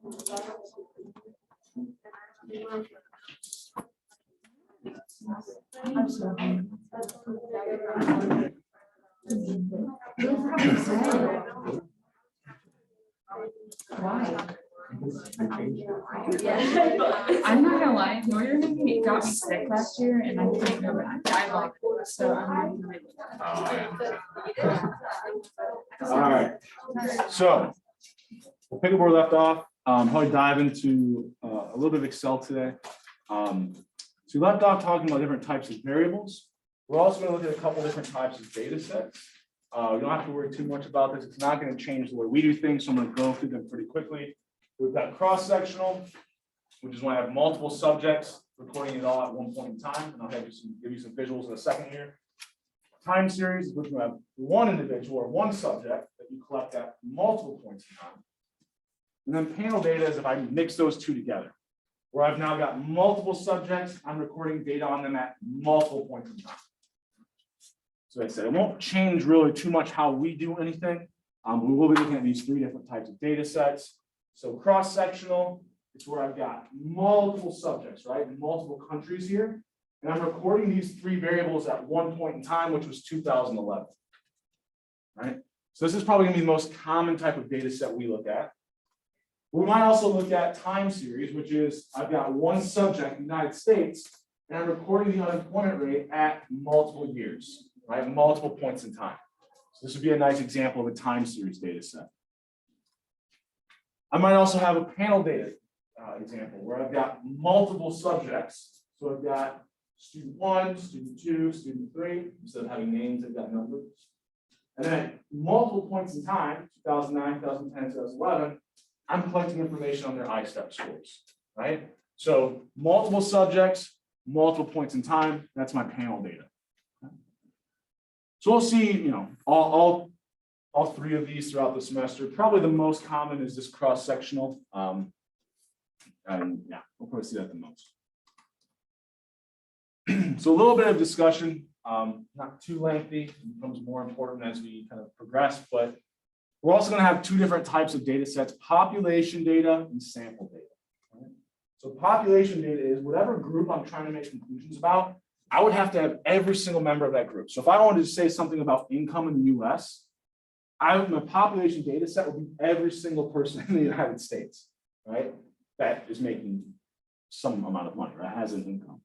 Why? I'm not gonna lie, Northern Michigan got me sick last year, and I couldn't go back. I love it, so I'm really All right. So we'll pick up where we left off. Probably dive into a little bit of Excel today. So we left off talking about different types of variables. We're also going to look at a couple different types of data sets. You don't have to worry too much about this. It's not going to change the way we do things, so I'm going to go through them pretty quickly. We've got cross-sectional, which is when I have multiple subjects recording it all at one point in time, and I'll give you some visuals in a second here. Time series is when you have one individual or one subject that you collect at multiple points in time. And then panel data is if I mix those two together, where I've now got multiple subjects, I'm recording data on them at multiple points in time. So like I said, it won't change really too much how we do anything. We will be looking at these three different types of data sets. So cross-sectional, it's where I've got multiple subjects, right, in multiple countries here. And I'm recording these three variables at one point in time, which was 2011. Right? So this is probably going to be the most common type of data set we look at. We might also look at time series, which is I've got one subject in the United States, and I'm recording the unemployment rate at multiple years, right? Multiple points in time. So this would be a nice example of a time series data set. I might also have a panel data example where I've got multiple subjects. So I've got student 1, student 2, student 3. Instead of having names, I've got numbers. And then at multiple points in time, 2009, 2010, 2011, I'm collecting information on their I-STEP scores, right? So multiple subjects, multiple points in time, that's my panel data. So we'll see, all three of these throughout the semester. Probably the most common is this cross-sectional. And yeah, we'll probably see that the most. So a little bit of discussion, not too lengthy, it becomes more important as we kind of progress, but we're also going to have two different types of data sets, population data and sample data. Right? So population data is whatever group I'm trying to make conclusions about, I would have to have every single member of that group. So if I wanted to say something about income in the US, my population data set would be every single person in the United States, right? That is making some amount of money, right? Has an income.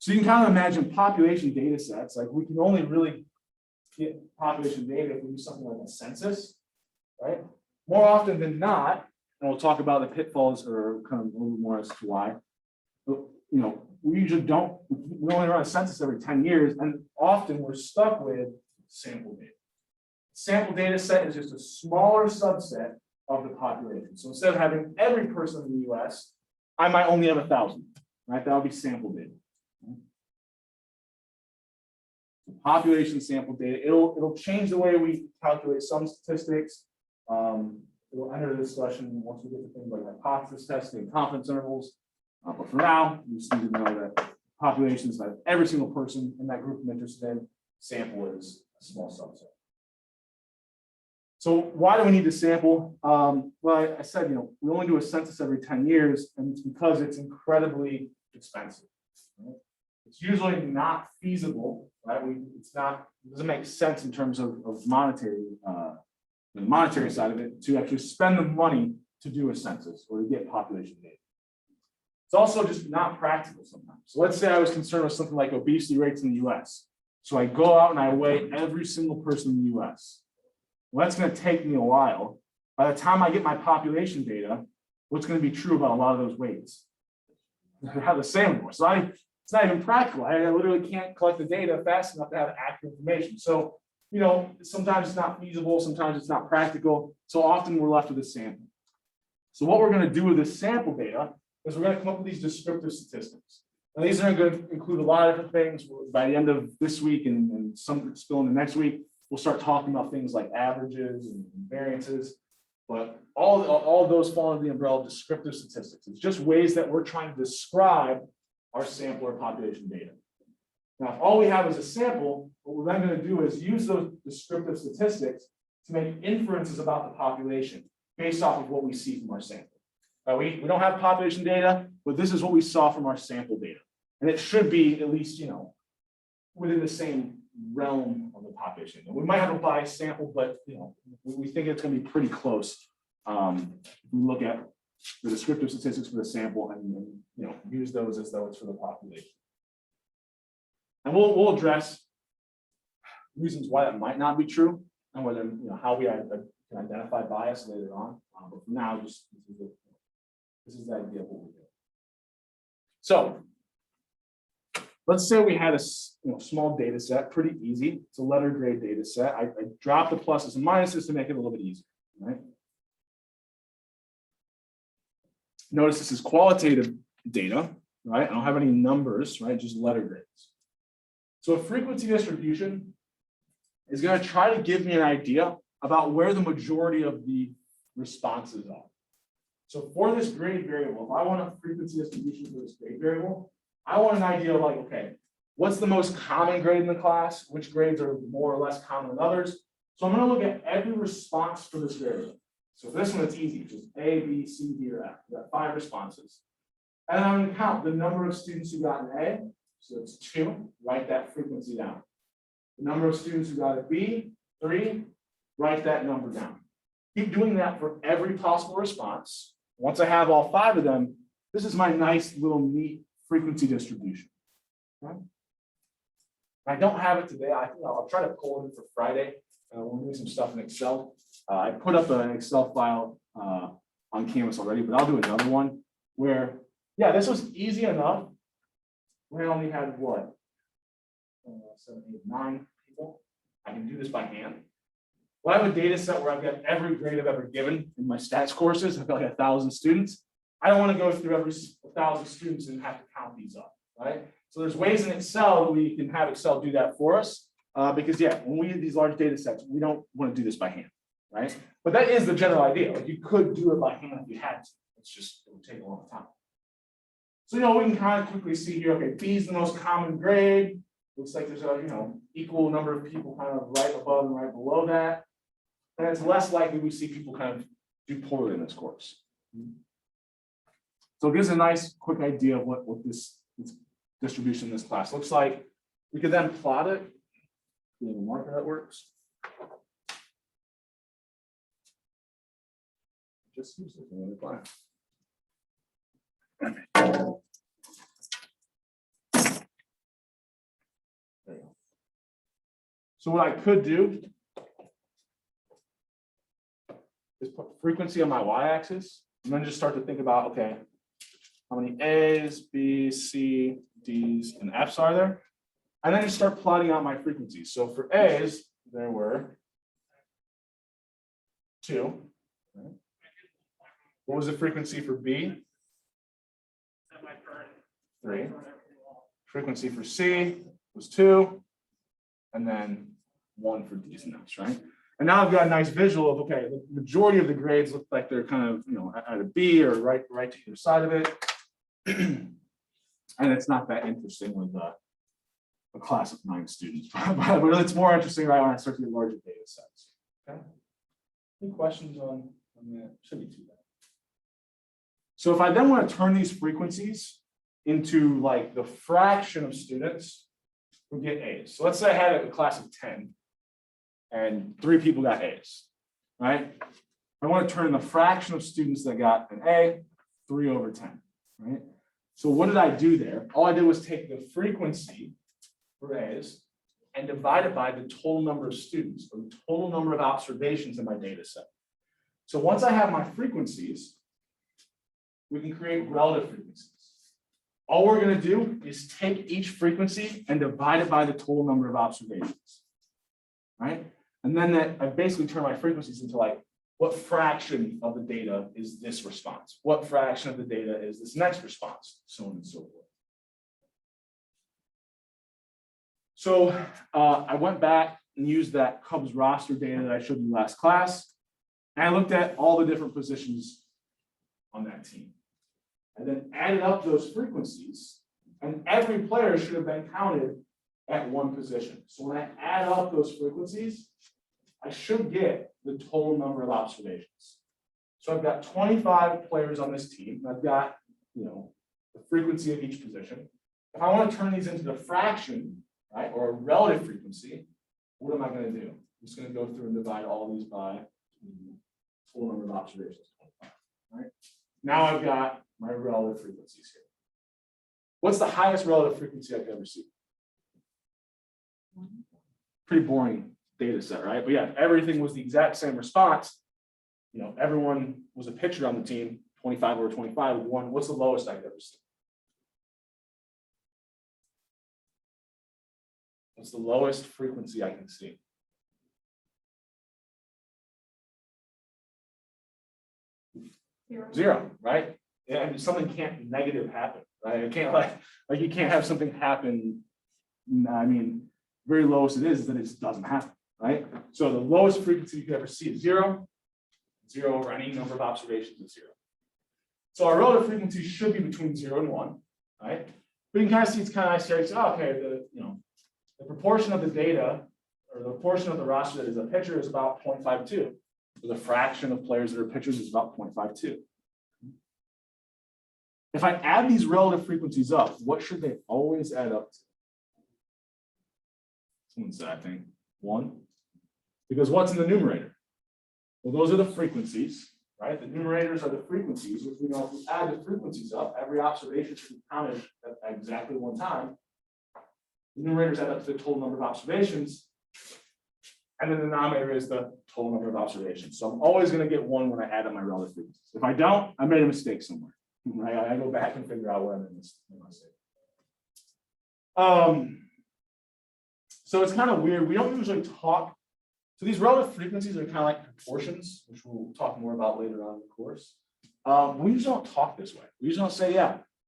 So you can kind of imagine population data sets, like we can only really get population data if we do something like a census, right? More often than not, and we'll talk about the pitfalls or kind of a little more as to why, but, we usually we only run a census every 10 years, and often we're stuck with sample data. Sample data set is just a smaller subset of the population. So instead of having every person in the US, I might only have 1,000, right? That would be sample data. Population sample data, it'll change the way we calculate some statistics. We'll enter the discussion once we get to things like hypothesis testing and confidence intervals. But for now, you just need to know that populations that every single person in that group I'm interested in, sample is a small subset. So why do we need to sample? Well, I said, we only do a census every 10 years, and it's because it's incredibly expensive. Right? It's usually not feasible, right? It doesn't make sense in terms of monetary, the monetary side of it, to actually spend the money to do a census or to get population data. It's also just not practical sometimes. So let's say I was concerned with something like obesity rates in the US. So I go out and I weigh every single person in the US. Well, that's going to take me a while. By the time I get my population data, what's going to be true about a lot of those weights? I have the same anymore. So it's not even practical. I literally can't collect the data fast enough to have accurate information. So, sometimes it's not feasible, sometimes it's not practical. So often we're left with a sample. So what we're going to do with this sample data is we're going to come up with these descriptive statistics. And these are going to include a lot of different things. By the end of this week and some still in the next week, we'll start talking about things like averages and variances. But all of those fall under the umbrella of descriptive statistics. It's just ways that we're trying to describe our sample or population data. Now, if all we have is a sample, what we're then going to do is use those descriptive statistics to make inferences about the population based off of what we see from our sample. We don't have population data, but this is what we saw from our sample data. And it should be at least, within the same realm of the population. We might have a biased sample, but we think it's going to be pretty close. If we look at the descriptive statistics for the sample and use those as though it's for the population. And we'll address reasons why that might not be true and whether how we can identify bias later on. But for now, just this is the idea of what we're doing. So let's say we had a small data set, pretty easy. It's a letter grade data set. I dropped the pluses and minuses to make it a little bit easier, right? Notice this is qualitative data, right? I don't have any numbers, right? Just letter grades. So a frequency distribution is going to try to give me an idea about where the majority of the responses are. So for this grade variable, if I want a frequency distribution for this grade variable, I want an idea of like, okay, what's the most common grade in the class? Which grades are more or less common than others? So I'm going to look at every response for this variable. So for this one, it's easy, just A, B, C, D, or F. We got 5 responses. And I'm going to count the number of students who got an A. So it's 2, write that frequency down. The number of students who got a B, 3, write that number down. Keep doing that for every possible response. Once I have all 5 of them, this is my nice little neat frequency distribution. Okay? I don't have it today. I think I'll try to pull it in for Friday. We're doing some stuff in Excel. I put up an Excel file on Canvas already, but I'll do another one where, yeah, this was easy enough. We only had what? 7, 8, 9 people. I can do this by hand. Well, I have a data set where I've got every grade I've ever given in my stats courses. I've got like 1,000 students. I don't want to go through every 1,000 students and have to count these up, right? So there's ways in Excel that we can have Excel do that for us. Because yeah, when we have these large data sets, we don't want to do this by hand, right? But that is the general idea. Like you could do it by hand if you had to. It's just, it would take a long time. So, we can kind of quickly see here, okay, B is the most common grade. Looks like there's a, equal number of people kind of right above and right below that. And it's less likely we see people kind of do poorly in this course. So it gives a nice quick idea of what this distribution in this class looks like. We could then plot it. We have a marker that works. Just use this in the class. There you go. So what I could do is put frequency on my y-axis and then just start to think about, okay, how many A's, B's, C, D's, and F's are there? And then just start plotting out my frequencies. So for A's, there were 2. Right? What was the frequency for B? 3. Frequency for C was 2. And then 1 for D's and F's, right? And now I've got a nice visual of, okay, the majority of the grades look like they're kind of, at a B or right to either side of it. And it's not that interesting with a class of 9 students, but it's more interesting right when I start to get larger data sets. Okay. Any questions on that? Should be too bad. So if I then want to turn these frequencies into like the fraction of students who get A's. So let's say I had a class of 10 and 3 people got A's, right? I want to turn the fraction of students that got an A, 3 over 10, right? So what did I do there? All I did was take the frequency for A's and divide it by the total number of students, or the total number of observations in my data set. So once I have my frequencies, we can create relative frequencies. All we're going to do is take each frequency and divide it by the total number of observations, right? And then I basically turn my frequencies into like, what fraction of the data is this response? What fraction of the data is this next response? So on and so forth. So I went back and used that Cubs roster data that I showed you last class. And I looked at all the different positions on that team. And then added up those frequencies. And every player should have been counted at one position. So when I add up those frequencies, I should get the total number of observations. So I've got 25 players on this team. I've got, the frequency of each position. If I want to turn these into the fraction, right, or a relative frequency, what am I going to do? I'm just going to go through and divide all these by the total number of observations, 25, right? Now I've got my relative frequencies here. What's the highest relative frequency I could ever see? Pretty boring data set, right? But yeah, everything was the exact same response. Everyone was a pitcher on the team, 25 over 25, one. What's the lowest I could ever see? What's the lowest frequency I can see? 0, right? Yeah, something can't negative happen, right? It can't like you can't have something happen. I mean, very lowest it is that it just doesn't happen, right? So the lowest frequency you could ever see is 0. 0 over any number of observations is 0. So our relative frequency should be between 0 and 1, right? But you can kind of see it's kind of nice here. So, okay, the proportion of the data or the portion of the roster that is a pitcher is about 0.52. So the fraction of players that are pitchers is about 0.52. If I add these relative frequencies up, what should they always add up to? Someone said, I think, 1. Because what's in the numerator? Well, those are the frequencies, right? The numerators are the frequencies, which we know if we add the frequencies up, every observation should be counted at exactly 1 time. The numerators add up to the total number of observations, and then the denominator is the total number of observations. So I'm always going to get 1 when I add up my relative frequencies. If I don't, I made a mistake somewhere. Right? I go back and figure out where I'm in this mistake. So it's kind of weird. We don't usually talk. So these relative frequencies are kind of like proportions, which we'll talk more about later on in the course. We usually don't talk this way. We usually don't say,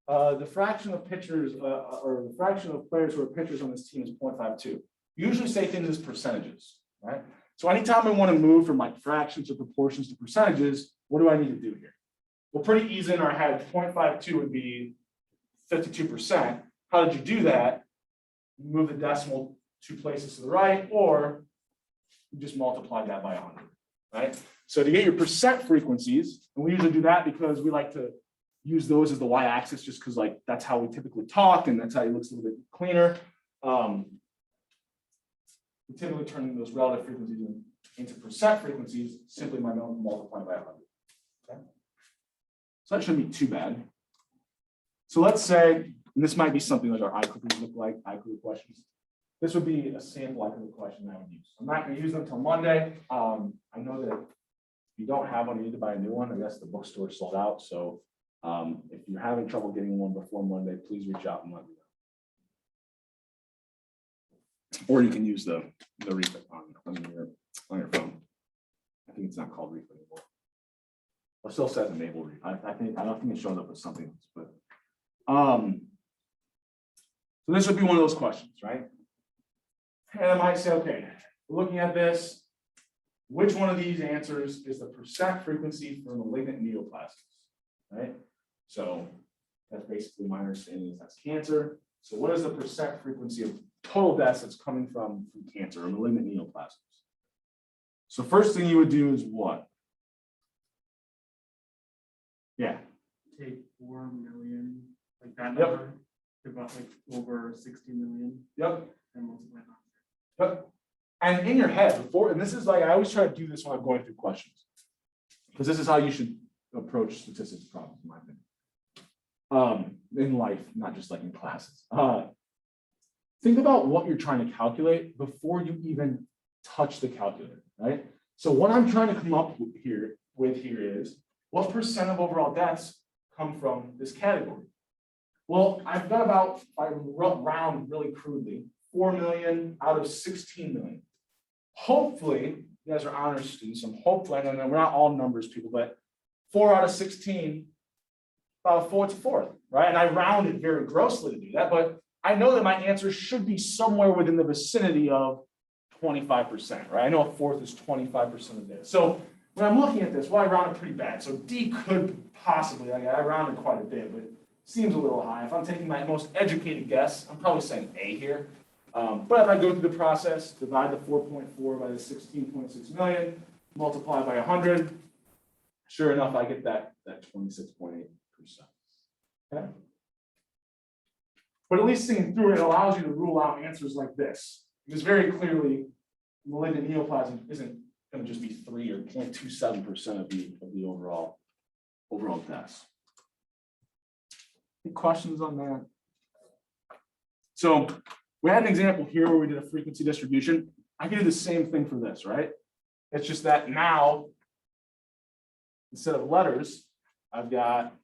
the fraction of pitchers or the fraction of players who are pitchers on this team is 0.52. We usually say things as percentages, right? So anytime I want to move from like fractions or proportions to percentages, what do I need to do here? Well, pretty easy in our head, 0.52 would be 52%. How did you do that? You move the decimal 2 places to the right, or you just multiply that by 100, right? So to get your percent frequencies, and we usually do that because we like to use those as the y-axis just because like that's how we typically talk and that's how it looks a little bit cleaner. We typically turn those relative frequencies into percent frequencies simply by multiplying by 100. Okay? So that shouldn't be too bad. So let's say, and this might be something like our ICLU look like, ICLU questions. This would be a sample ICLU question I would use. I'm not going to use them until Monday. I know that if you don't have one, you need to buy a new one. I guess the bookstore sold out. So if you're having trouble getting one before Monday, please reach out and let me know. Or you can use the refit on your phone. I think it's not called refit anymore. Or still says enable read. I don't think it showed up with something else, but so this would be one of those questions, right? And I might say, okay, looking at this, which one of these answers is the percent frequency for malignant neoplasms, right? So that's basically my understanding is that's cancer. So what is the percent frequency of total deaths that's coming from cancer or malignant neoplasms? So first thing you would do is what? Yeah. Take 4 million, like that number, about like over 60 million. Yep. And multiply that. Yep. And in your head before, and this is like, I always try to do this when I'm going through questions, because this is how you should approach statistics problems, in my opinion. In life, not just like in classes. Think about what you're trying to calculate before you even touch the calculator, right? So what I'm trying to come up with here is, what percent of overall deaths come from this category? Well, I've got about, if I round really crudely, 4 million out of 16 million. Hopefully, you guys are honors students, and hopefully, I know we're not all numbers people, but 4 out of 16, about 1/4, right? And I rounded very grossly to do that, but I know that my answer should be somewhere within the vicinity of 25%, right? I know 1/4 is 25% of this. So when I'm looking at this, well, I rounded pretty bad. So D could possibly, I rounded quite a bit, but it seems a little high. If I'm taking my most educated guess, I'm probably saying A here. But if I go through the process, divide the 4.4 by the 16.6 million, multiply by 100, sure enough, I get that 26.8%. Okay. But at least thinking through it allows you to rule out answers like this. Because very clearly, malignant neoplasm isn't going to just be 3 or 0.27% of the overall deaths. Any questions on that? So we had an example here where we did a frequency distribution. I can do the same thing for this, right? It's just that now, instead of letters, I've got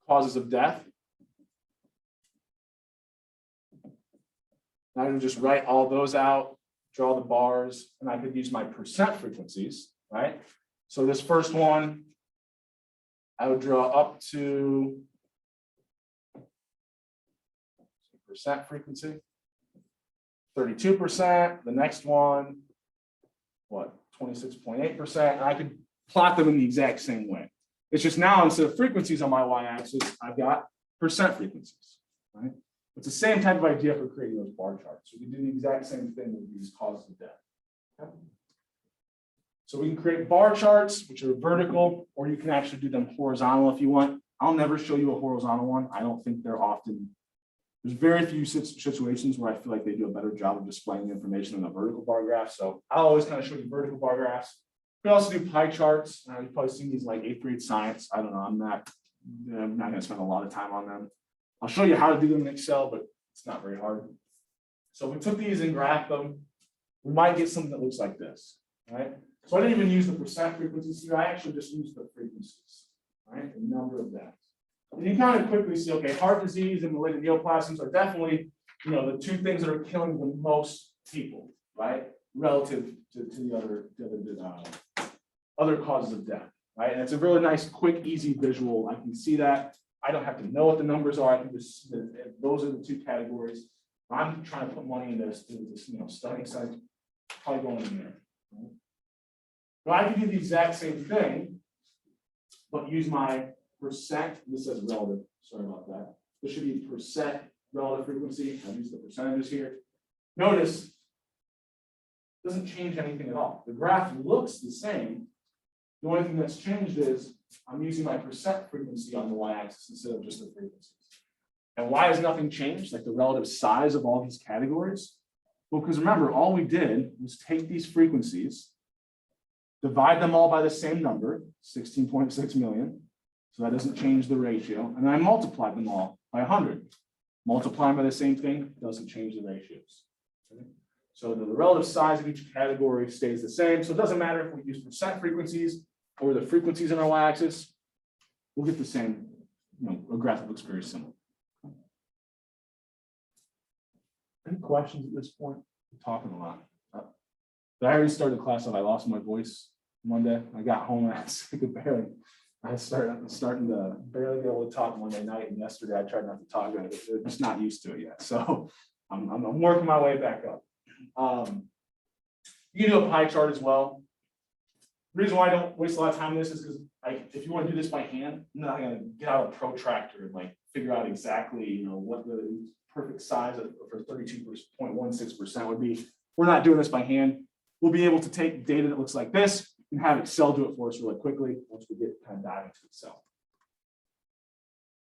causes of death. And I can just write all those out, draw the bars, and I could use my percent frequencies, right? So this first one, I would draw up to percent frequency, 32%. The next one, what, 26.8%. And I could plot them in the exact same way. It's just now instead of frequencies on my y-axis, I've got percent frequencies, right? It's the same type of idea for creating those bar charts. We can do the exact same thing with these causes of death. Okay? So we can create bar charts, which are vertical, or you can actually do them horizontal if you want. I'll never show you a horizontal one. I don't think they're often, there's very few situations where I feel like they do a better job of displaying the information in a vertical bar graph. So I'll always kind of show you vertical bar graphs. We also do pie charts. You've probably seen these like 8th grade science. I don't know. I'm not going to spend a lot of time on them. I'll show you how to do them in Excel, but it's not very hard. So we took these and graphed them. We might get something that looks like this, right? So I didn't even use the percent frequencies here. I actually just used the frequencies, right? The number of deaths. And you kind of quickly see, okay, heart disease and malignant neoplasms are definitely, the two things that are killing the most people, right? Relative to the other causes of death, right? And it's a really nice, quick, easy visual. I can see that. I don't have to know what the numbers are. I can just see that those are the two categories. I'm trying to put money into this, studying site, probably going in there. Right? But I can do the exact same thing, but use my percent. This says relative. Sorry about that. This should be percent relative frequency. I've used the percentages here. Notice it doesn't change anything at all. The graph looks the same. The only thing that's changed is I'm using my percent frequency on the y-axis instead of just the frequencies. And why has nothing changed? Like the relative size of all these categories? Well, because remember, all we did was take these frequencies, divide them all by the same number, 16.6 million. So that doesn't change the ratio. And then I multiplied them all by 100. Multiplying by the same thing doesn't change the ratios. Okay? So the relative size of each category stays the same. So it doesn't matter if we use percent frequencies or the frequencies on our y-axis, we'll get the same, a graph that looks very similar. Any questions at this point? I'm talking a lot. But I already started the class off. I lost my voice Monday. I got home and I was sick of barely. I starting to barely be able to talk Monday night, and yesterday I tried not to talk. I'm just not used to it yet. So I'm working my way back up. You can do a pie chart as well. The reason why I don't waste a lot of time on this is because if you want to do this by hand, I'm not going to get out a protractor and figure out exactly what the perfect size for 32.16% would be. We're not doing this by hand. We'll be able to take data that looks like this and have Excel do it for us really quickly once we get kind of dive into Excel.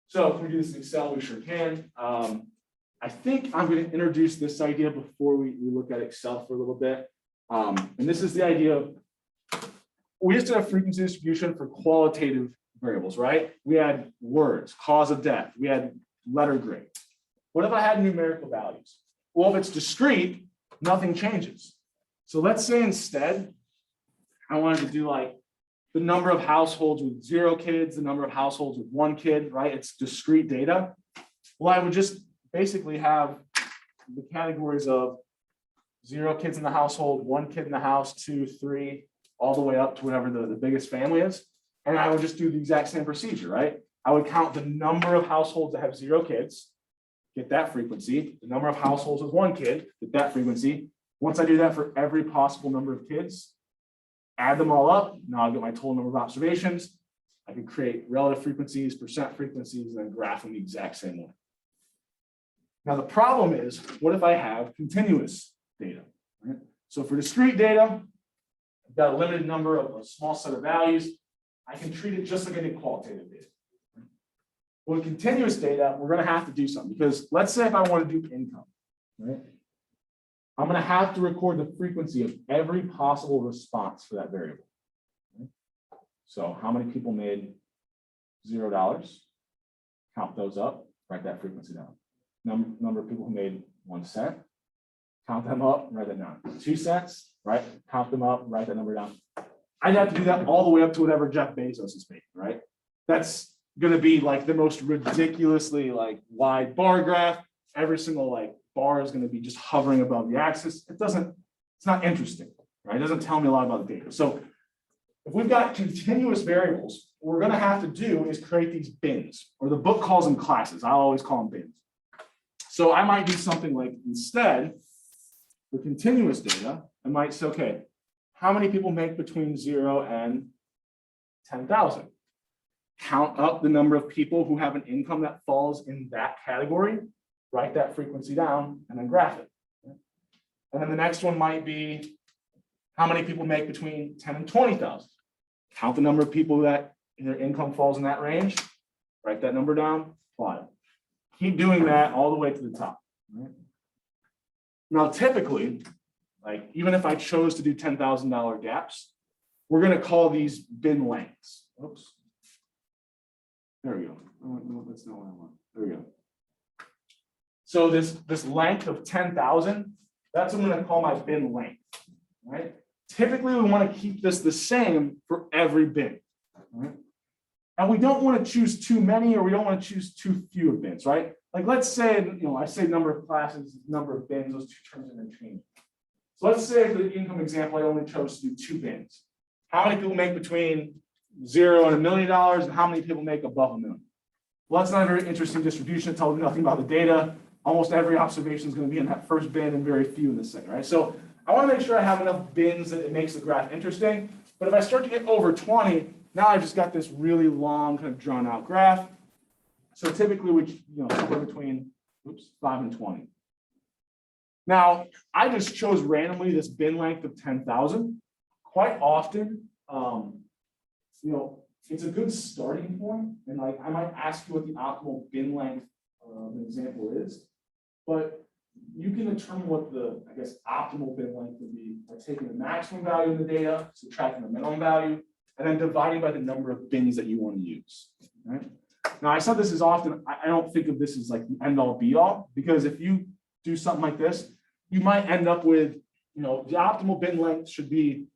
So if we do this in Excel, we sure can. I think I'm going to introduce this idea before we look at Excel for a little bit. And this is the idea of, we used to have frequency distribution for qualitative variables, right? We had words, cause of death. We had letter grade. What if I had numerical values? Well, if it's discrete, nothing changes. So let's say instead, I wanted to do the number of households with 0 kids, the number of households with 1 kid, right? It's discrete data. Well, I would just basically have the categories of 0 kids in the household, 1 kid in the house, 2, 3, all the way up to whatever the biggest family is. And I would just do the exact same procedure, right? I would count the number of households that have 0 kids, get that frequency, the number of households with 1 kid, get that frequency. Once I do that for every possible number of kids, add them all up. Now I'll get my total number of observations. I can create relative frequencies, percent frequencies, and then graph them the exact same way. Now the problem is, what if I have continuous data? Right? So for discrete data, I've got a limited number of a small set of values. I can treat it just like I did qualitative data. With continuous data, we're going to have to do something because let's say if I want to do income, right? I'm going to have to record the frequency of every possible response for that variable. Right? So how many people made $0? Count those up, write that frequency down. Number of people who made 1 cent, count them up, write that down. 2 cents, right? Count them up, write that number down. I'd have to do that all the way up to whatever Jeff Bezos is making, right? That's going to be like the most ridiculously like wide bar graph. Every single like bar is going to be just hovering above the axis. It's not interesting, right? It doesn't tell me a lot about the data. So if we've got continuous variables, what we're going to have to do is create these bins, or the book calls them classes. I always call them bins. So I might do something like instead, for continuous data, I might say, okay, how many people make between 0 and 10,000? Count up the number of people who have an income that falls in that category, write that frequency down, and then graph it. And then the next one might be, how many people make between 10 and 20,000? Count the number of people that their income falls in that range, write that number down, plot it. Keep doing that all the way to the top. Right? Now, typically, like even if I chose to do $10,000 gaps, we're going to call these bin lengths. Oops. There we go. Oh, no, that's not what I want. There we go. So this length of 10,000, that's what I'm going to call my bin length. Right? Typically, we want to keep this the same for every bin. Right? And we don't want to choose too many, or we don't want to choose too few of bins, right? Like let's say, I say number of classes, number of bins, those two terms are interchangeable. So let's say for the income example, I only chose to do 2 bins. How many people make between 0 and $1 million, and how many people make above $1 million? Well, that's not a very interesting distribution. It tells me nothing about the data. Almost every observation is going to be in that first bin and very few in the second, right? So I want to make sure I have enough bins that it makes the graph interesting. But if I start to get over 20, now I've just got this really long, kind of drawn out graph. So typically, we somewhere between 5 and 20. Now, I just chose randomly this bin length of 10,000. Quite often, it's a good starting point. And like I might ask you what the optimal bin length example is, but you can determine what the, optimal bin length would be by taking the maximum value in the data, subtracting the minimum value, and then dividing by the number of bins that you want to use. Right? Now, I said this is often, I don't think of this as like the end all be all, because if you do something like this, you might end up with, the optimal bin length should be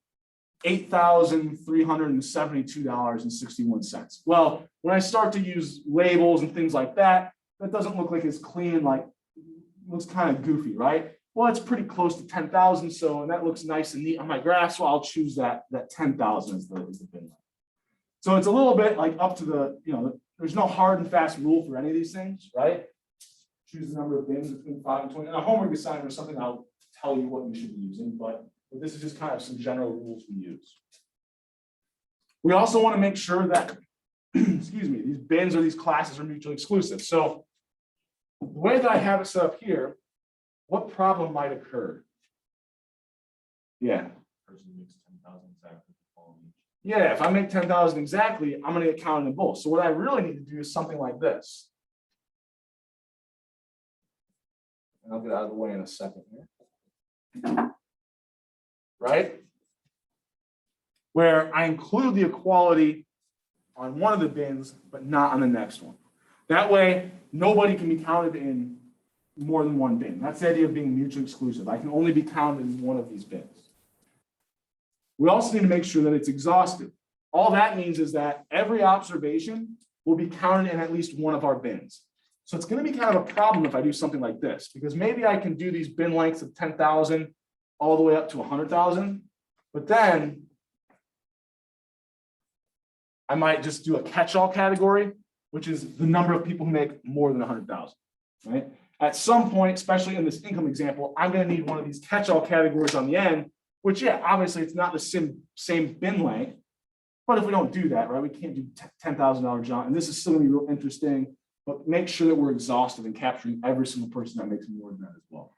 $8,372.61. Well, when I start to use labels and things like that, that doesn't look like it's clean, like looks kind of goofy, right? Well, it's pretty close to 10,000, so and that looks nice and neat on my graph, so I'll choose that 10,000 as the bin length. So it's a little bit like up to the, there's no hard and fast rule for any of these things, right? Choose the number of bins between 5 and 20. And a homework assignment or something, I'll tell you what you should be using, but this is just kind of some general rules we use. We also want to make sure that, these bins or these classes are mutually exclusive. So the way that I have it set up here, what problem might occur? Yeah. Person makes 10,000 exactly. Yeah, if I make 10,000 exactly, I'm going to get counted in both. So what I really need to do is something like this. And I'll get out of the way in a second here. Right? Where I include the equality on one of the bins, but not on the next one. That way, nobody can be counted in more than one bin. That's the idea of being mutually exclusive. I can only be counted in one of these bins. We also need to make sure that it's exhaustive. All that means is that every observation will be counted in at least one of our bins. So it's going to be kind of a problem if I do something like this, because maybe I can do these bin lengths of 10,000 all the way up to 100,000, but then I might just do a catch-all category, which is the number of people who make more than 100,000, right? At some point, especially in this income example, I'm going to need one of these catch-all categories on the end, which, yeah, obviously it's not the same bin length, but if we don't do that, right, we can't do $10,000 jump, and this is still going to be real interesting, but make sure that we're exhaustive in capturing every single person that makes more than that as well.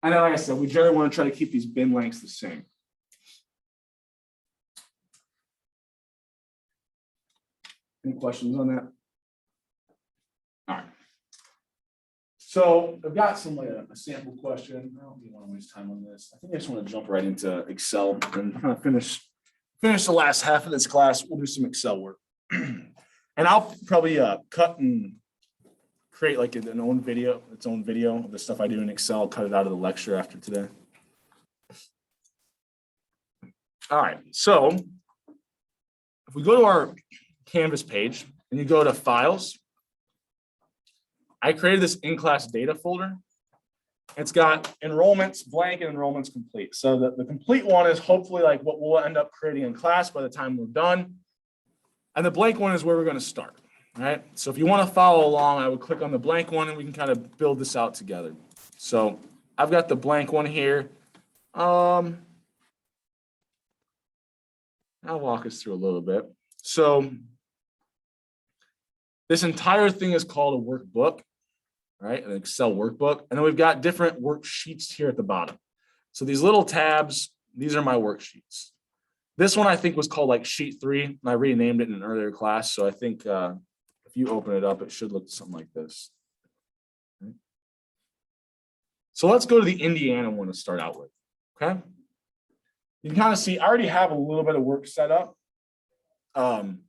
And then, like I said, we generally want to try to keep these bin lengths the same. Any questions on that? All right. So I've got some like a sample question. I don't really want to waste time on this. I think I just want to jump right into Excel and finish the last half of this class. We'll do some Excel work. And I'll probably cut and create like its own video of the stuff I do in Excel, cut it out of the lecture after today. All right, so if we go to our Canvas page and you go to Files, I created this in-class data folder. It's got enrollments blank and enrollments complete. So the complete one is hopefully like what we'll end up creating in class by the time we're done. And the blank one is where we're going to start. All right, so if you want to follow along, I would click on the blank one and we can kind of build this out together. So I've got the blank one here. I'll walk us through a little bit. So this entire thing is called a workbook, right? An Excel workbook. And then we've got different worksheets here at the bottom. So these little tabs, these are my worksheets. This one I think was called like sheet 3, and I renamed it in an earlier class. So I think if you open it up, it should look something like this. So let's go to the Indiana one to start out with, okay? You can kind of see, I already have a little bit of work set up. And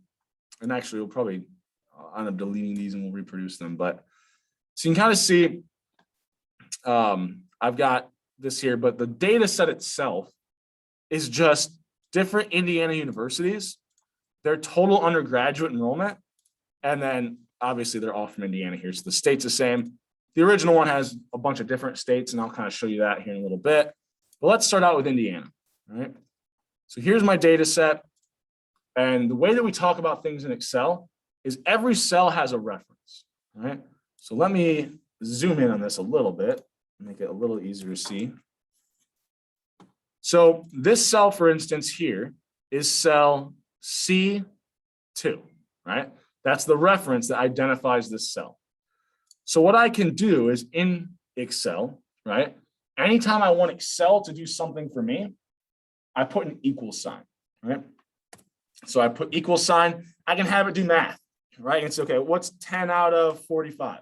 actually, we'll probably end up deleting these and we'll reproduce them. But so you can kind of see, I've got this here, but the data set itself is just different Indiana universities, their total undergraduate enrollment, and then obviously they're all from Indiana here. So the state's the same. The original one has a bunch of different states, and I'll kind of show you that here in a little bit. But let's start out with Indiana. All right. So here's my data set. And the way that we talk about things in Excel is every cell has a reference. All right. So let me zoom in on this a little bit, make it a little easier to see. So this cell, for instance, here is cell C2, right? That's the reference that identifies this cell. So what I can do is in Excel, right? Anytime I want Excel to do something for me, I put an equal sign, right? So I put equal sign, I can have it do math, right? It's okay, what's 10 out of 45?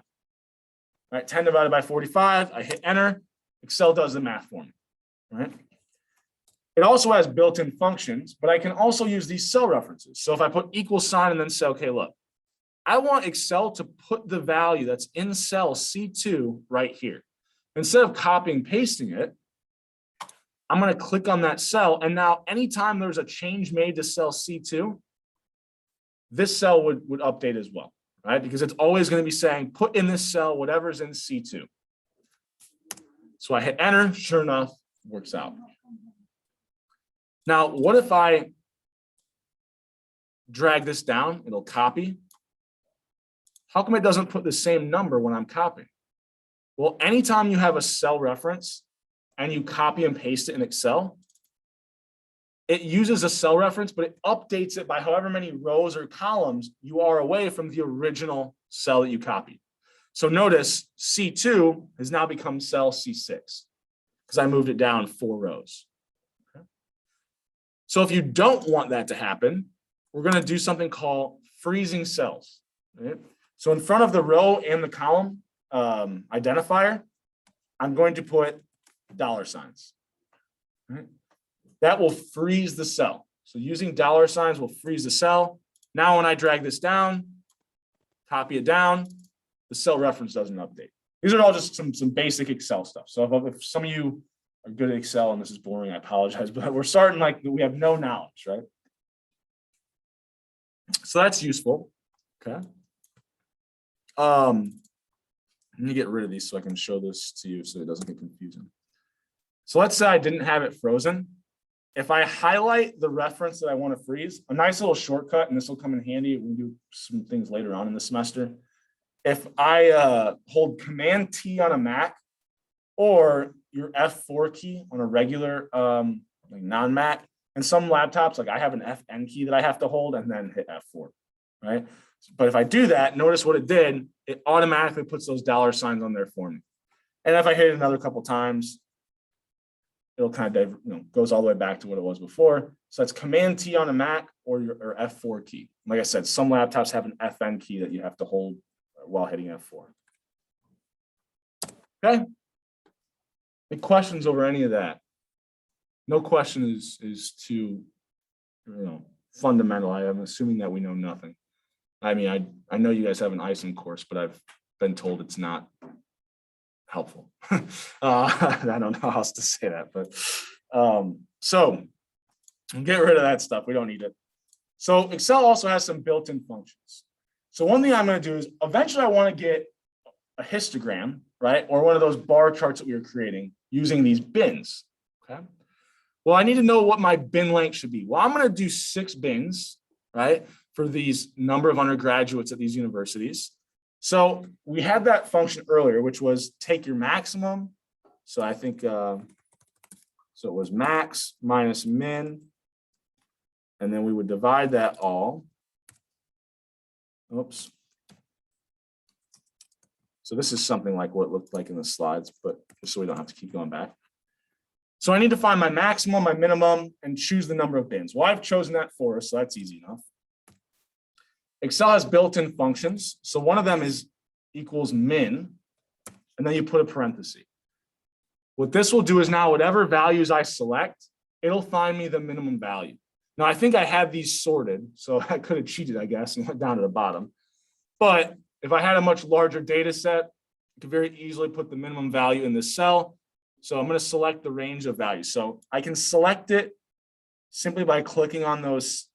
Right, 10 divided by 45, I hit enter, Excel does the math for me, right? It also has built-in functions, but I can also use these cell references. So if I put equal sign and then say, okay, look, I want Excel to put the value that's in cell C2 right here. Instead of copying and pasting it, I'm going to click on that cell. And now anytime there's a change made to cell C2, this cell would update as well, right? Because it's always going to be saying, put in this cell, whatever's in C2. So I hit enter, sure enough, works out. Now, what if I drag this down? It'll copy. How come it doesn't put the same number when I'm copying? Well, anytime you have a cell reference and you copy and paste it in Excel, it uses a cell reference, but it updates it by however many rows or columns you are away from the original cell that you copied. So notice C2 has now become cell C6 because I moved it down 4 rows. Okay. So if you don't want that to happen, we're going to do something called freezing cells. Right? So in front of the row and the column identifier, I'm going to put $signs. Right? That will freeze the cell. So using $signs will freeze the cell. Now when I drag this down, copy it down, the cell reference doesn't update. These are all just some basic Excel stuff. So if some of you are good at Excel and this is boring, I apologize, but we're starting like we have no knowledge, right? So that's useful. Okay. Let me get rid of these so I can show this to you so it doesn't get confusing. So let's say I didn't have it frozen. If I highlight the reference that I want to freeze, a nice little shortcut, and this will come in handy, we can do some things later on in the semester. If I hold Command T on a Mac or your F4 key on a regular like non-Mac, and some laptops, like I have an FN key that I have to hold and then hit F4, right? But if I do that, notice what it did, it automatically puts those $signs on there for me. And if I hit it another couple times, it'll kind of, goes all the way back to what it was before. So that's Command T on a Mac or F4 key. Like I said, some laptops have an FN key that you have to hold while hitting F4. Okay. Any questions over any of that? No question is too, fundamental. I am assuming that we know nothing. I mean, I know you guys have an ISIM course, but I've been told it's not helpful. I don't know how else to say that, but so get rid of that stuff. We don't need it. So Excel also has some built-in functions. So one thing I'm going to do is eventually I want to get a histogram, right? Or one of those bar charts that we were creating using these bins. Okay. Well, I need to know what my bin length should be. Well, I'm going to do 6 bins, right? For these number of undergraduates at these universities. So we had that function earlier, which was take your maximum. So I think, so it was max minus min. And then we would divide that all. Oops. So this is something like what it looked like in the slides, but just so we don't have to keep going back. So I need to find my maximum, my minimum, and choose the number of bins. Well, I've chosen that for us, so that's easy enough. Excel has built-in functions. So one of them is equals min, and then you put a parenthesis. What this will do is now whatever values I select, it'll find me the minimum value. Now I think I had these sorted, so I could have cheated, I guess, and went down to the bottom. But if I had a much larger data set, I could very easily put the minimum value in this cell. So I'm going to select the range of values. So I can select it simply by clicking on those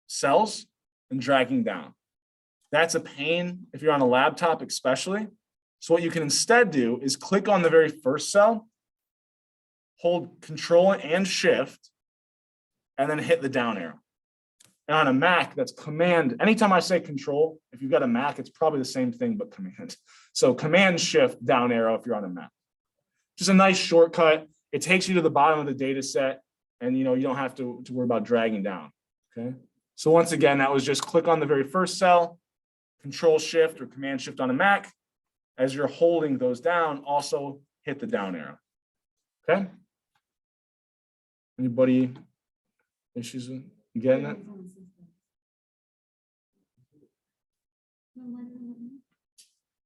cells and dragging down. That's a pain if you're on a laptop, especially. So what you can instead do is click on the very first cell, hold Control and Shift, and then hit the down arrow. And on a Mac, that's Command. Anytime I say Control, if you've got a Mac, it's probably the same thing, but Command. So Command Shift down arrow if you're on a Mac. Just a nice shortcut. It takes you to the bottom of the data set, and you don't have to worry about dragging down. Okay. So once again, that was just click on the very first cell, Control Shift or Command Shift on a Mac. As you're holding those down, also hit the down arrow. Okay. Anybody issues with you getting it?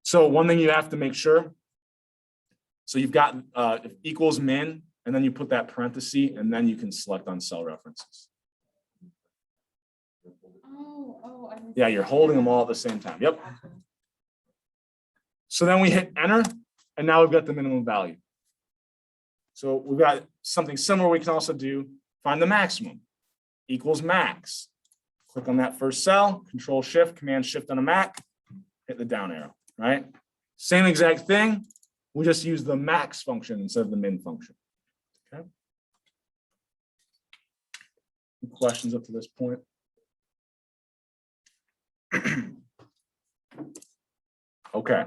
So one thing you have to make sure. So you've got equals min, and then you put that parenthesis, and then you can select on cell references. Yeah, you're holding them all at the same time. Yep. So then we hit enter, and now we've got the minimum value. So we've got something similar we can also do, find the maximum, equals max. Click on that first cell, Control Shift, Command Shift on a Mac, hit the down arrow, right? Same exact thing. We just use the max function instead of the min function. Okay. Any questions up to this point? Okay.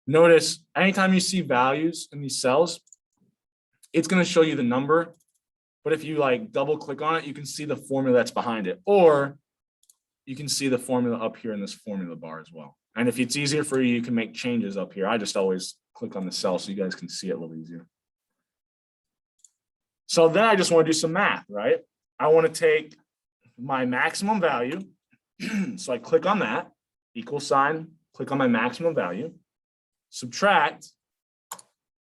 Notice anytime you see values in these cells, it's going to show you the number. But if you double click on it, you can see the formula that's behind it, or you can see the formula up here in this formula bar as well. And if it's easier for you, you can make changes up here. I just always click on the cell so you guys can see it a little easier. So then I just want to do some math, right? I want to take my maximum value. So I click on that, equal sign, click on my maximum value, subtract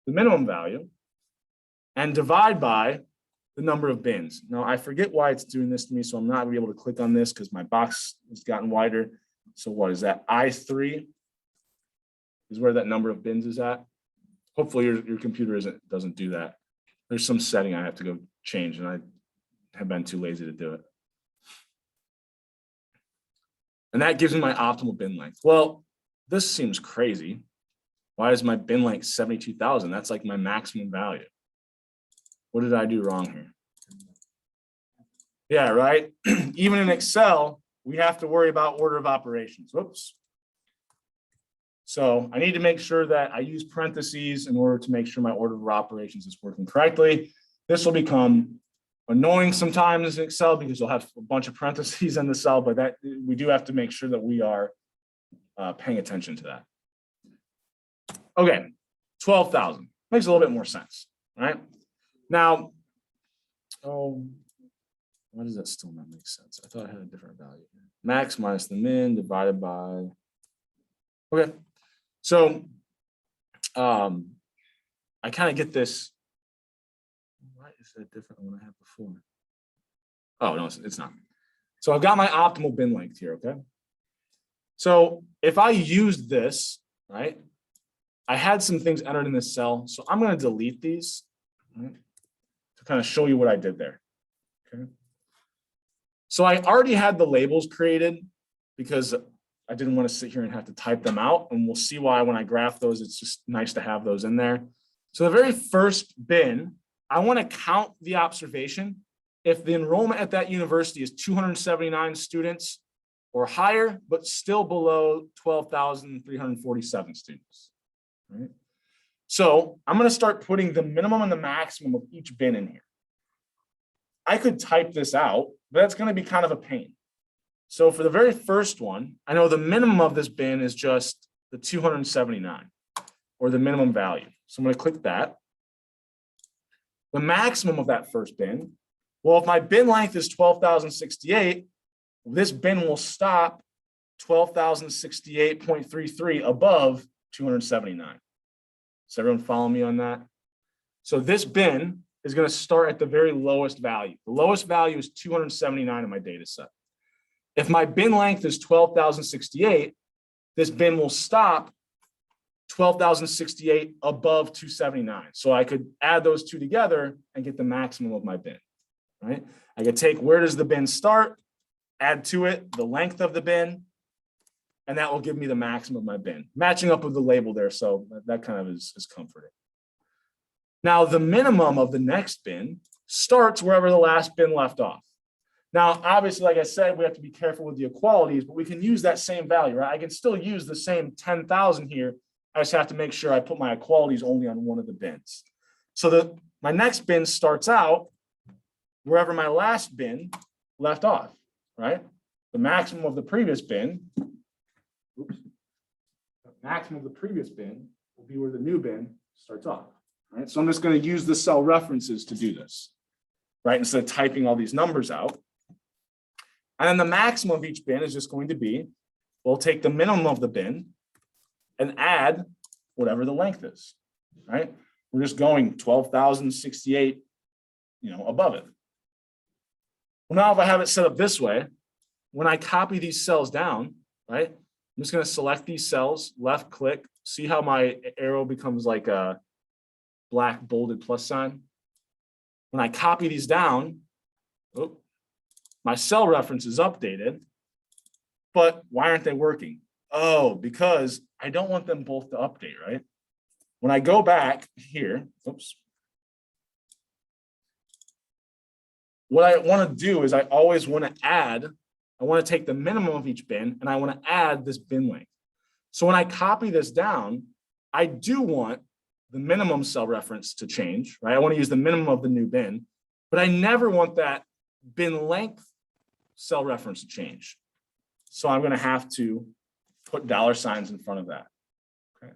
the minimum value, and divide by the number of bins. Now I forget why it's doing this to me, so I'm not going to be able to click on this because my box has gotten wider. So what is that? I3 is where that number of bins is at. Hopefully your computer doesn't do that. There's some setting I have to go change, and I have been too lazy to do it. And that gives me my optimal bin length. Well, this seems crazy. Why is my bin length 72,000? That's like my maximum value. What did I do wrong here? Yeah, right. Even in Excel, we have to worry about order of operations. Whoops. So I need to make sure that I use parentheses in order to make sure my order of operations is working correctly. This will become annoying sometimes in Excel because you'll have a bunch of parentheses in the cell, but that we do have to make sure that we are paying attention to that. Okay, 12,000. Makes a little bit more sense, right? Now, oh, why does that still not make sense? I thought I had a different value. Max minus the min divided by, okay. So I kind of get this. Why is that different than what I had before? Oh, no, it's not. So I've got my optimal bin length here, okay? So if I used this, right, I had some things entered in this cell, so I'm going to delete these, right, to kind of show you what I did there, okay? So I already had the labels created because I didn't want to sit here and have to type them out, and we'll see why when I graph those, it's just nice to have those in there. So the very first bin, I want to count the observation if the enrollment at that university is 279 students or higher, but still below 12,347 students. Right? So I'm going to start putting the minimum and the maximum of each bin in here. I could type this out, but that's going to be kind of a pain. So for the very first one, I know the minimum of this bin is just the 279 or the minimum value. So I'm going to click that. The maximum of that first bin, well, if my bin length is 12,068, this bin will stop 12,068.33 above 279. Does everyone follow me on that? So this bin is going to start at the very lowest value. The lowest value is 279 in my data set. If my bin length is 12,068, this bin will stop 12,068 above 279. So I could add those two together and get the maximum of my bin, right? I could take where does the bin start, add to it the length of the bin, and that will give me the maximum of my bin, matching up with the label there. So that kind of is comforting. Now, the minimum of the next bin starts wherever the last bin left off. Now, obviously, like I said, we have to be careful with the equalities, but we can use that same value, right? I can still use the same 10,000 here. I just have to make sure I put my equalities only on one of the bins. So my next bin starts out wherever my last bin left off, right? The maximum of the previous bin, oops, the maximum of the previous bin will be where the new bin starts off, right? So I'm just going to use the cell references to do this, right? Instead of typing all these numbers out. And then the maximum of each bin is just going to be, we'll take the minimum of the bin and add whatever the length is, right? We're just going 12,068, above it. Well, now if I have it set up this way, when I copy these cells down, right? I'm just going to select these cells, left click, see how my arrow becomes like a black bolded plus sign. When I copy these down, my cell reference is updated, but why aren't they working? Oh, because I don't want them both to update, right? When I go back here, what I want to do is I always want to add, I want to take the minimum of each bin and I want to add this bin length. So when I copy this down, I do want the minimum cell reference to change, right? I want to use the minimum of the new bin, but I never want that bin length cell reference to change. So I'm going to have to put $signs in front of that. Okay.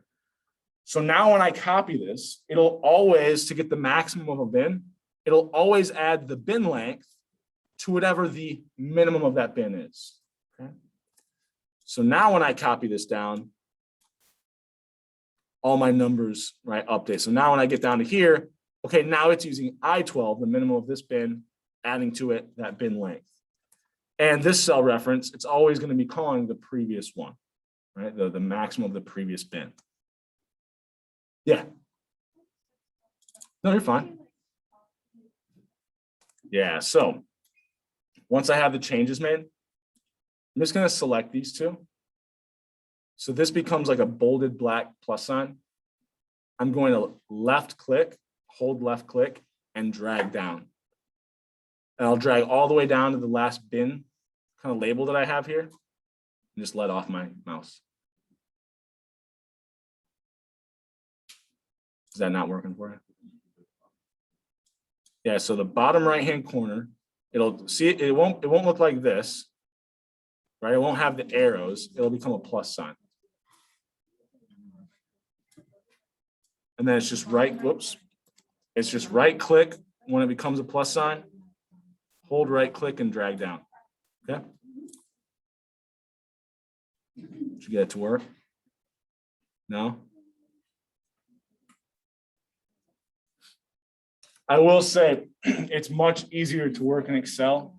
So now when I copy this, it'll always, to get the maximum of a bin, it'll always add the bin length to whatever the minimum of that bin is. Okay. So now when I copy this down, all my numbers, right, update. So now when I get down to here, okay, now it's using I12, the minimum of this bin, adding to it that bin length. And this cell reference, it's always going to be calling the previous one, right? The maximum of the previous bin. Yeah. No, you're fine. Yeah, so once I have the changes made, I'm just going to select these two. So this becomes like a bolded black plus sign. I'm going to left click, hold left click, and drag down. And I'll drag all the way down to the last bin kind of label that I have here, and just let off my mouse. Is that not working for you? Yeah, so the bottom right-hand corner, it won't look like this, right? It won't have the arrows. It'll become a plus sign. and then it's just it's just right click when it becomes a plus sign, hold right click and drag down, okay? Did you get it to work? No? I will say it's much easier to work in Excel,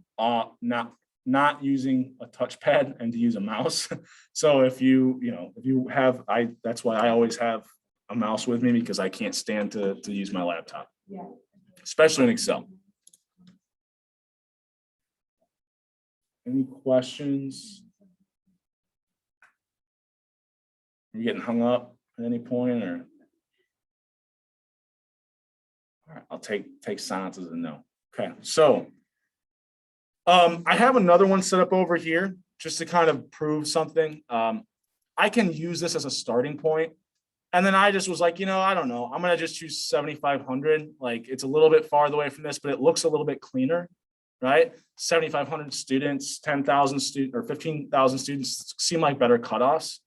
not using a touchpad and to use a mouse. So if you have, that's why I always have a mouse with me, because I can't stand to use my laptop, especially in Excel. Any questions? Are you getting hung up at any point, or? All right, I'll take silence as a no. Okay, so I have another one set up over here just to kind of prove something. I can use this as a starting point. And then I just was like, I don't know. I'm going to just choose 7,500. Like, it's a little bit farther away from this, but it looks a little bit cleaner, right? 7,500 students, 10,000 students, or 15,000 students seem like better cutoffs.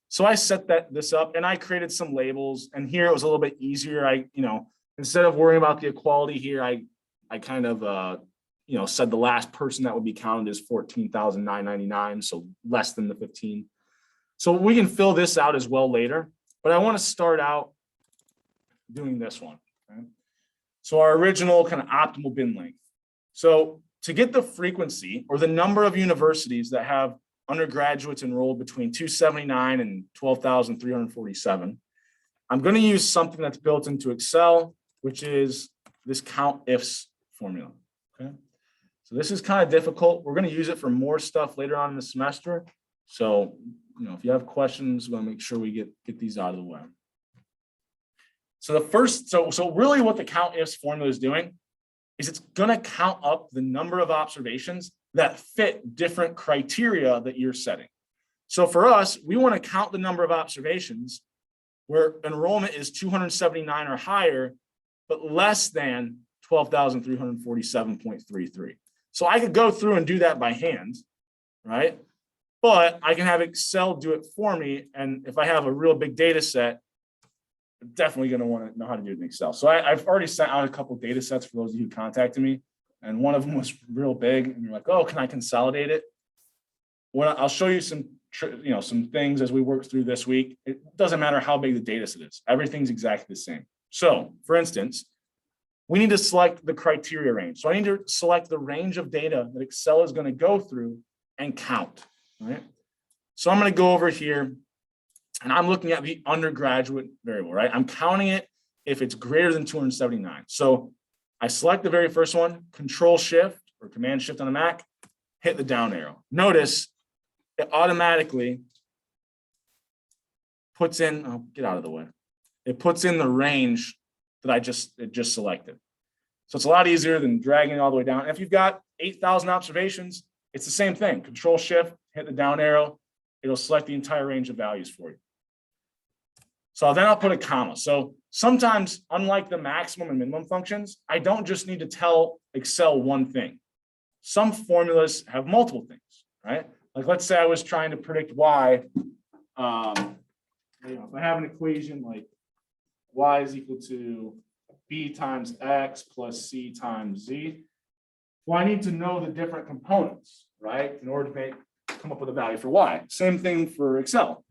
So I set this up and I created some labels. And here it was a little bit easier. Instead of worrying about the equality here, I kind of, said the last person that would be counted is 14,999, so less than the 15. So we can fill this out as well later, but I want to start out doing this one. Okay? So our original kind of optimal bin length. So to get the frequency or the number of universities that have undergraduates enrolled between 279 and 12,347, I'm going to use something that's built into Excel, which is this count ifs formula. Okay. So this is kind of difficult. We're going to use it for more stuff later on in the semester. So, if you have questions, we'll make sure we get these out of the way. So so really what the count ifs formula is doing is it's going to count up the number of observations that fit different criteria that you're setting. So for us, we want to count the number of observations where enrollment is 279 or higher, but less than 12,347.33. So I could go through and do that by hand, right? But I can have Excel do it for me. And if I have a real big data set, I'm definitely going to want to know how to do it in Excel. So I've already sent out a couple of data sets for those of you who contacted me. And one of them was real big. And you're like, oh, can I consolidate it? Well, I'll show you some things as we work through this week. It doesn't matter how big the data set is. Everything's exactly the same. So for instance, we need to select the criteria range. So I need to select the range of data that Excel is going to go through and count, right? So I'm going to go over here and I'm looking at the undergraduate variable, right? I'm counting it if it's greater than 279. So I select the very first one, Control Shift or Command Shift on a Mac, hit the down arrow. Notice it automatically puts in, oh, get out of the way. It puts in the range that it just selected. So it's a lot easier than dragging it all the way down. And if you've got 8,000 observations, it's the same thing. Control Shift, hit the down arrow. It'll select the entire range of values for you. So then I'll put a comma. So sometimes, unlike the maximum and minimum functions, I don't just need to tell Excel one thing. Some formulas have multiple things, right? Like let's say I was trying to predict y. If I have an equation like y is equal to b times x plus c times z, well, I need to know the different components, right? In order to come up with a value for y. Same thing for Excel.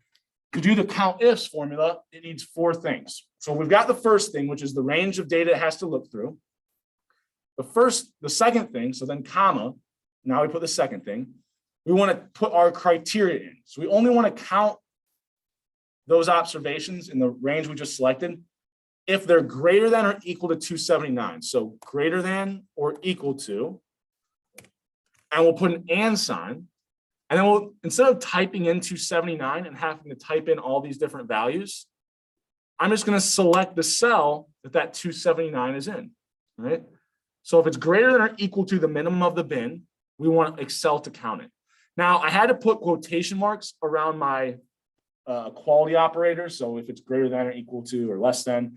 To do the count ifs formula, it needs 4 things. So we've got the first thing, which is the range of data it has to look through. The second thing, so then comma, now we put the second thing. We want to put our criteria in. So we only want to count those observations in the range we just selected if they're greater than or equal to 279. So greater than or equal to, and we'll put an and sign. And then we'll, instead of typing in 279 and having to type in all these different values, I'm just going to select the cell that 279 is in, right? So if it's greater than or equal to the minimum of the bin, we want Excel to count it. Now I had to put quotation marks around my quality operator. So if it's greater than or equal to or less than,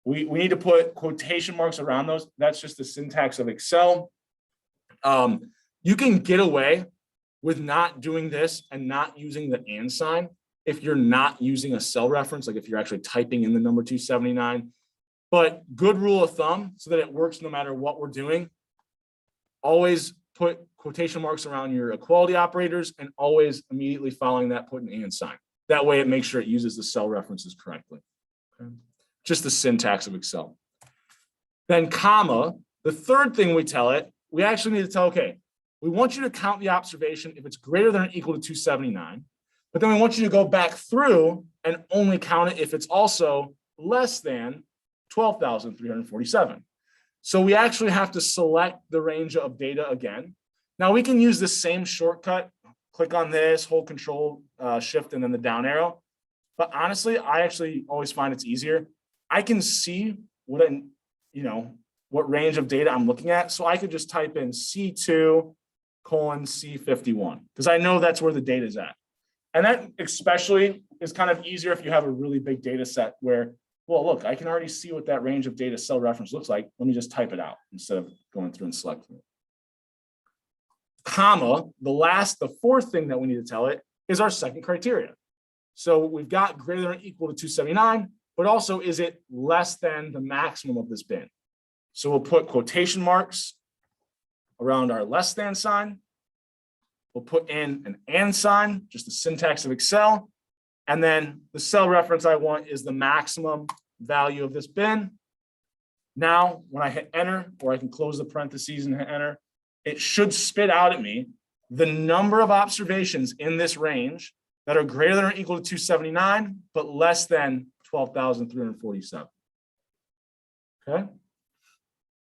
we need to put quotation marks around those. That's just the syntax of Excel. You can get away with not doing this and not using the and sign if you're not using a cell reference, like if you're actually typing in the number 279. But good rule of thumb, so that it works no matter what we're doing, always put quotation marks around your equality operators and always immediately following that put an and sign. That way it makes sure it uses the cell references correctly. Okay. Just the syntax of Excel. Then comma, the third thing we tell it, we actually need to tell, okay, we want you to count the observation if it's greater than or equal to 279, but then we want you to go back through and only count it if it's also less than 12,347. So we actually have to select the range of data again. Now we can use the same shortcut, click on this, hold control, shift, and then the down arrow. But honestly, I actually always find it's easier. I can see what what range of data I'm looking at. So I could just type in C2 colon C51, because I know that's where the data is at. And that especially is kind of easier if you have a really big data set where, well, look, I can already see what that range of data cell reference looks like. Let me just type it out instead of going through and selecting it. Comma, the fourth thing that we need to tell it is our second criteria. So we've got greater than or equal to 279, but also is it less than the maximum of this bin? So we'll put quotation marks around our less than sign. We'll put in an and sign, just the syntax of Excel. And then the cell reference I want is the maximum value of this bin. Now, when I hit enter, or I can close the parentheses and hit enter, it should spit out at me the number of observations in this range that are greater than or equal to 279, but less than 12,347. Okay?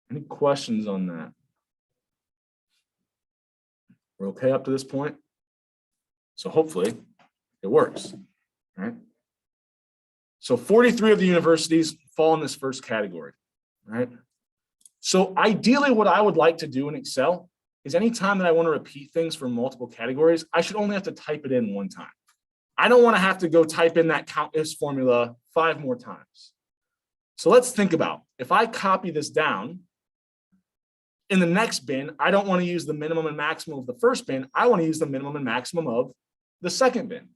Any questions on that? We're okay up to this point? So hopefully it works. All right. So 43 of the universities fall in this first category. Right. So ideally, what I would like to do in Excel is anytime that I want to repeat things for multiple categories, I should only have to type it in one time. I don't want to have to go type in that count is formula 5 more times. So let's think about, if I copy this down, in the next bin, I don't want to use the minimum and maximum of the first bin. I want to use the minimum and maximum of the second bin.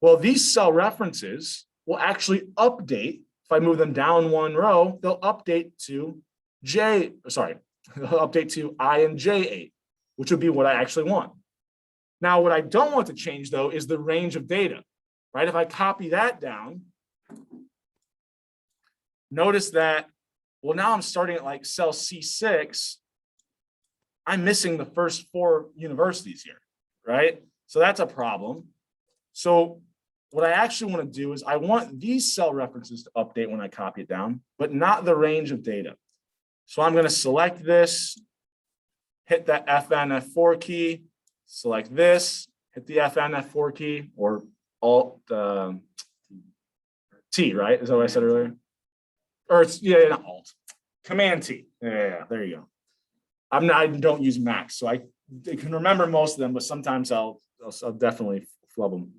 Well, these cell references will actually update. If I move them down one row, they'll update to they'll update to I and J8, which would be what I actually want. Now, what I don't want to change, though, is the range of data, right? If I copy that down, notice that, well, now I'm starting at like cell C6. I'm missing the first 4 universities here, right? So that's a problem. So what I actually want to do is I want these cell references to update when I copy it down, but not the range of data. So I'm going to select this, hit that FN F4 key, select this, hit the FN F4 key, or Alt T, right? Is that what I said earlier? Or it's, yeah, not Alt, Command T. Yeah, there you go. I don't use Macs, so I can remember most of them, but sometimes I'll definitely flub them.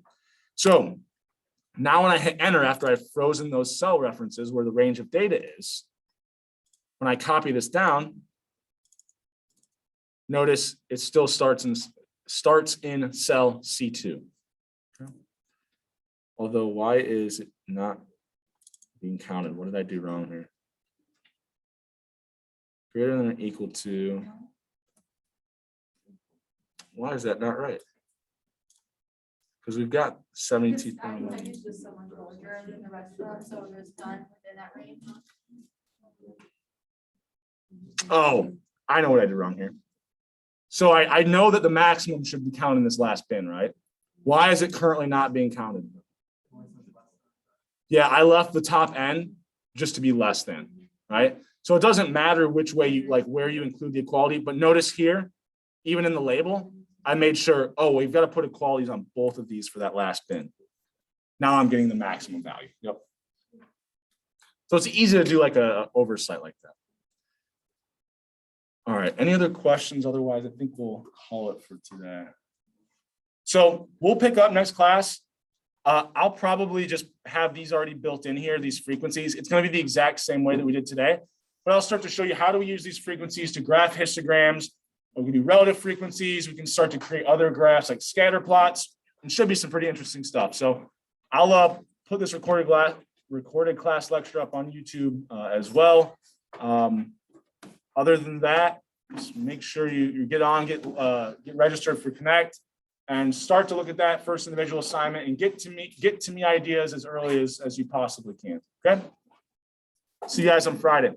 So now when I hit enter after I've frozen those cell references where the range of data is, when I copy this down, notice it still starts in cell C2. Okay. Although why is it not being counted? What did I do wrong here? Greater than or equal to, why is that not right? Because we've got 72,000. I used this so much larger than the rest of them, so it was done within that range. Oh, I know what I did wrong here. So I know that the maximum should be counted in this last bin, right? Why is it currently not being counted? Yeah, I left the top end just to be less than, right? So it doesn't matter which way you, like where you include the equality, but notice here, even in the label, I made sure, oh, we've got to put equalities on both of these for that last bin. Now I'm getting the maximum value. Yep. So it's easy to do like a oversight like that. All right, any other questions? Otherwise, I think we'll call it for today. So we'll pick up next class. I'll probably just have these already built in here, these frequencies. It's going to be the exact same way that we did today, but I'll start to show you how do we use these frequencies to graph histograms. We can do relative frequencies. We can start to create other graphs like scatter plots. And should be some pretty interesting stuff. So I'll put this recorded class lecture up on YouTube as well. Other than that, just make sure you get registered for Connect and start to look at that first individual assignment and get to me ideas as early as you possibly can. Okay. See you guys on Friday.